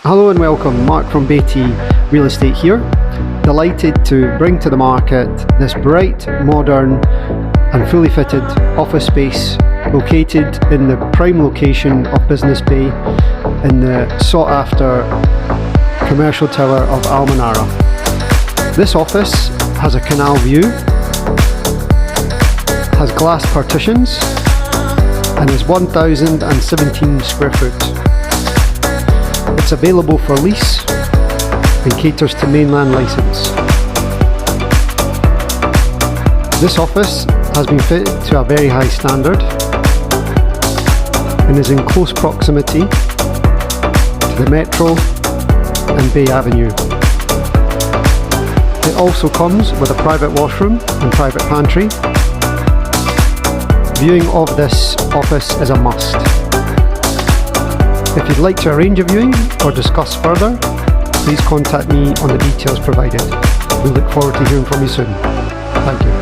Hello and welcome, Mark from Bayti Real Estate here. Delighted to bring to the market this bright, modern and fully fitted office space located in the prime location of Business Bay in the sought after commercial tower of Manara. This office has a canal view, has glass partitions and is 1,017 square foot. It's available for lease and caters to mainland license. This office has been fitted to a very high standard and is in close proximity to the Metro and Bay Avenue. It also comes with a private washroom and private pantry. Viewing of this office is a must. If you'd like to arrange a viewing or discuss further, please contact me on the details provided. We look forward to hearing from you soon. Thank you.